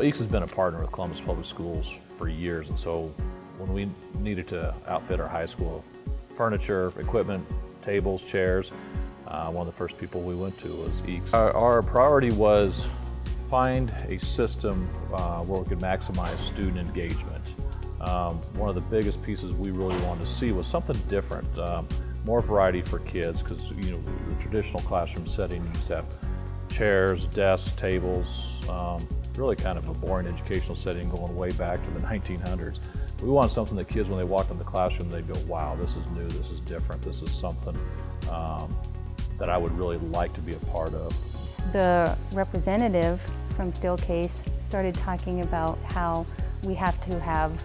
Eakes has been a partner with Columbus Public Schools for years, and so when we needed to outfit our high school furniture, equipment, tables, chairs, one of the first people we went to was Eakes. Our priority was find a system where we could maximize student engagement. One of the biggest pieces we really wanted to see was something different, more variety for kids, because the traditional classroom setting, you used to have chairs, desks, tables, really kind of a boring educational setting going way back to the 1900s. We wanted something that kids, when they walked in the classroom, they'd go, wow, this is new, this is different, this is something that I would really like to be a part of. The representative from Steelcase started talking about how we have to have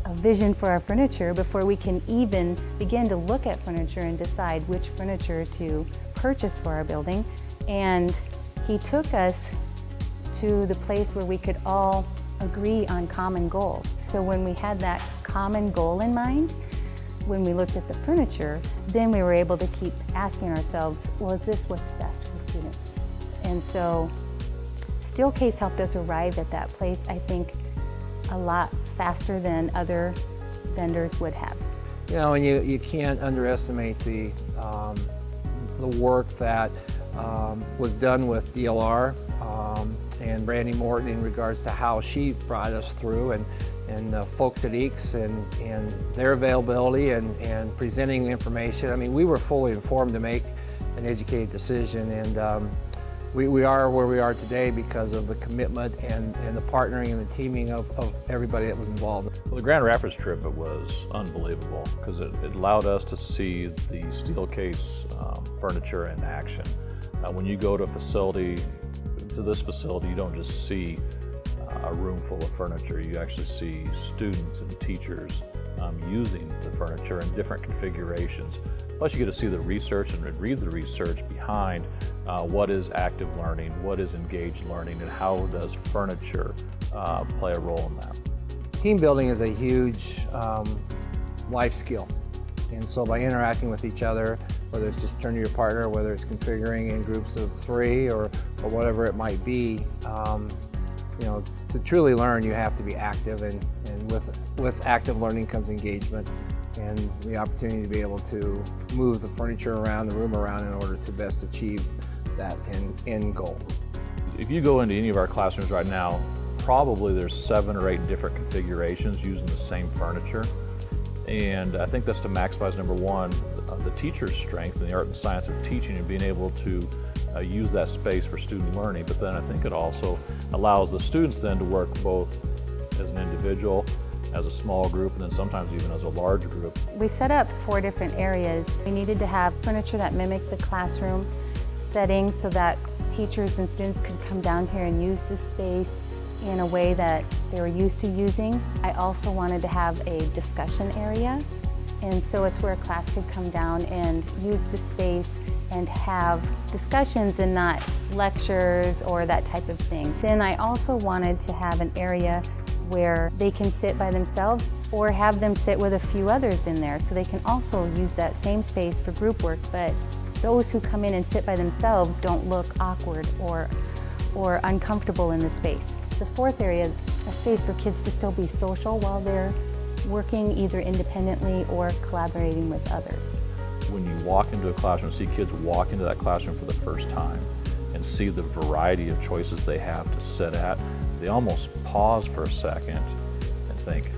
a vision for our furniture before we can even begin to look at furniture and decide which furniture to purchase for our building. And he took us to the place where we could all agree on common goals. So when we had that common goal in mind, when we looked at the furniture, then we were able to keep asking ourselves, well, is this what's best for students? And so Steelcase helped us arrive at that place, I think, a lot faster than other vendors would have. And you can't underestimate the work that was done with DLR and Brandea Morton in regards to how she brought us through, and the folks at Eakes and their availability and presenting the information. I mean, we were fully informed to make an educated decision, and we are where we are today because of the commitment and the partnering and the teaming of everybody that was involved. Well, the Grand Rapids trip, it was unbelievable because it allowed us to see the Steelcase furniture in action. When you go to this facility, you don't just see a room full of furniture. You actually see students and teachers using the furniture in different configurations. Plus you get to see the research and read the research behind what is active learning, what is engaged learning, and how does furniture play a role in that. Team building is a huge life skill. And so by interacting with each other, whether it's just turn to your partner, whether it's configuring in groups of 3 or whatever it might be, to truly learn, you have to be active, and with active learning comes engagement and the opportunity to be able to move the furniture around, the room around, in order to best achieve that end goal. If you go into any of our classrooms right now, probably there's 7 or 8 different configurations using the same furniture. And I think that's to maximize, number one, the teacher's strength in the art and science of teaching and being able to use that space for student learning. But then I think it also allows the students then to work both as an individual, as a small group, and then sometimes even as a large group. We set up 4 different areas. We needed to have furniture that mimicked the classroom setting so that teachers and students could come down here and use the space in a way that they were used to using. I also wanted to have a discussion area, and so it's where a class could come down and use the space and have discussions and not lectures or that type of thing. Then I also wanted to have an area where they can sit by themselves or have them sit with a few others in there, so they can also use that same space for group work, but those who come in and sit by themselves don't look awkward or uncomfortable in the space. The 4th area is a space for kids to still be social while they're working either independently or collaborating with others. When you walk into a classroom, see kids walk into that classroom for the first time and see the variety of choices they have to sit at, they almost pause for a second and think,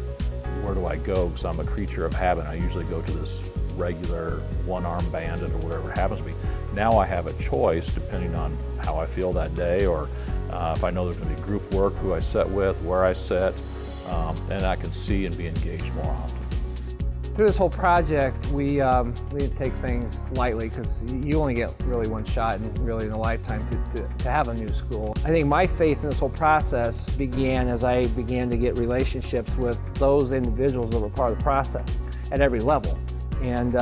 where do I go? Because I'm a creature of habit. I usually go to this regular one-arm bandit or whatever it happens to be. Now I have a choice depending on how I feel that day, or if I know there's going to be group work, who I sit with, where I sit, and I can see and be engaged more often. Through this whole project, we didn't take things lightly, because you only get really one shot in a lifetime to have a new school. I think my faith in this whole process began as I began to get relationships with those individuals that were part of the process at every level, and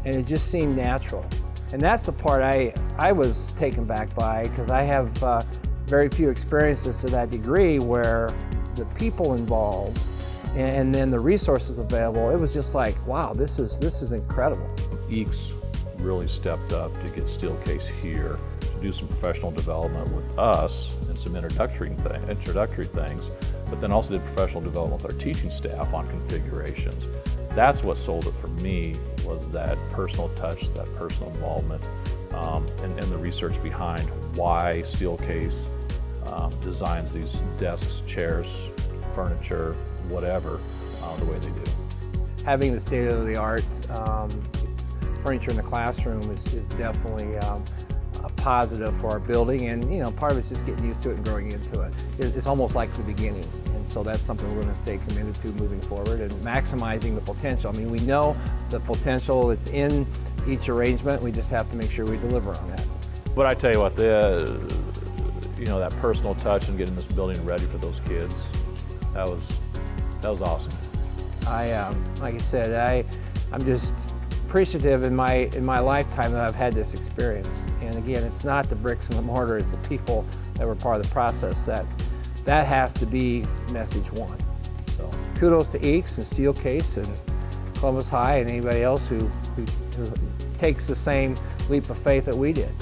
it just seemed natural. And that's the part I was taken back by, because I have very few experiences to that degree where the people involved and then the resources available, it was just like, wow, this is incredible. Eakes really stepped up to get Steelcase here to do some professional development with us and some introductory things, but then also did professional development with our teaching staff on configurations. That's what sold it for me, was that personal touch, that personal involvement, and the research behind why Steelcase designs these desks, chairs, furniture, whatever, the way they do. Having the state-of-the-art furniture in the classroom is definitely a positive for our building, and part of it's just getting used to it and growing into it. It's almost like the beginning, and so that's something we're going to stay committed to moving forward and maximizing the potential. I mean, we know the potential that's in each arrangement. We just have to make sure we deliver on that. But I tell you what, that personal touch and getting this building ready for those kids, that was awesome. Like I said, I'm just appreciative in my lifetime that I've had this experience. And again, it's not the bricks and the mortar, it's the people that were part of the process. That has to be message one. So kudos to Eakes and Steelcase and Columbus High and anybody else who takes the same leap of faith that we did.